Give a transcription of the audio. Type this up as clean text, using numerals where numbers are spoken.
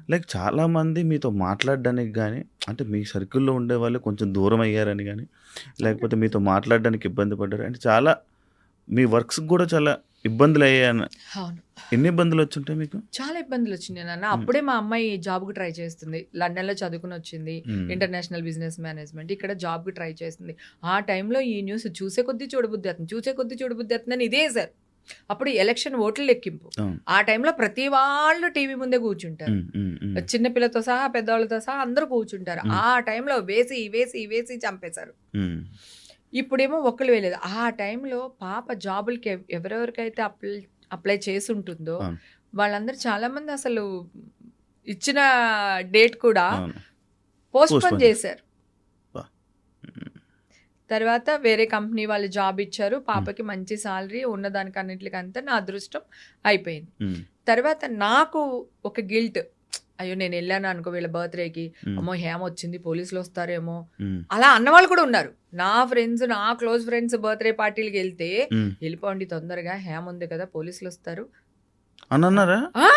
Like చాలామంది మీతో మాట్లాడడానికి గానీ, అంటే మీ సర్కిల్‌లో ఉండేవాళ్ళు కొంచెం దూరం అయ్యారని గానీ, అంటే లేకపోతే మీతో మాట్లాడడానికి ఇబ్బంది పడ్డారు. అంటే చాలా మీ వర్క్స్‌కి గూడా చాలా ఇబ్బందులయ్యాయని అవును. ఎన్ని ఇబ్బందులొచ్చుంటాయి మీకు? చాలా ఇబ్బందులొచ్చినియి నాన్న. హ్మ్. అప్పుడే మా అమ్మాయి జాబ్‌కి ట్రై చేస్తుంది. లండన్‌లో చదువుకొనొచ్చింది. హ్మ్. International business management. ఇక్కడ జాబ్‌కి ట్రై చేస్తుంది. ఆ టైంలో ఈ న్యూస్ చూసే కొద్దీ చూడబుద్ధేత్తంది. చూసే కొద్దీ చూడబుద్ధేత్తందని ఇదేశారు. అప్పుడు ఎలక్షన్ ఓట్ల లెక్కింపు. అవును. ఆ టైంలో ప్రతి వాళ్ళు టీవీ ముందే కూర్చుంటారు. హ్మ్. హ్మ్. హ్మ్. చిన్న పిల్లతో సహా, పెద్దవాళ్ళతో సహా అందరూ కూర్చుంటారు. హ్మ్. ఆ టైంలో వేసి, వేసి, వేసి చంపేశారు. హ్మ్. ఇప్పుడేమో ఒక్కళ్ళు వేయలేదు. ఆ టైంలో పాప జాబులకి ఎవరెవరికైతే అప్లై చేసుంటుందో అవును. వాళ్ళందరూ చాలామంది అసలు ఇచ్చిన డేట్ కూడా అవును. పోస్ట్‌పోన్ పోస్ట్‌పోన్ చేసి చేశారు. అబ్బా! హ్మ్. తర్వాత వేరే కంపెనీ వాళ్ళు జాబ్ ఇచ్చారు. హ్మ్. పాపకి మంచి సాలరీ ఉన్నదానికన్నిట్లికంతా నా అదృష్టం అయిపోయింది. హ్మ్. తర్వాత నాకు ఒక గిల్ట్. అయ్యో! నేనెళ్ళాను అనుకో వీళ్ళ బర్త్‌డేకి. హ్మ్. అమ్మో! హేమ వచ్చింది పోలీసులొస్తారేమో! హ్మ్. అలా అన్నవాళ్ళు కూడా ఉన్నారు. నా ఫ్రెండ్స్, నా క్లోజ్ ఫ్రెండ్స్ బర్త్‌డే పార్టీలకెళ్తే, హ్మ్. "ఎళ్ళిపోండి తొందరగా హేమ ఉంది కదా! పోలీసులొస్తారు." అనన్నారా? ఆ!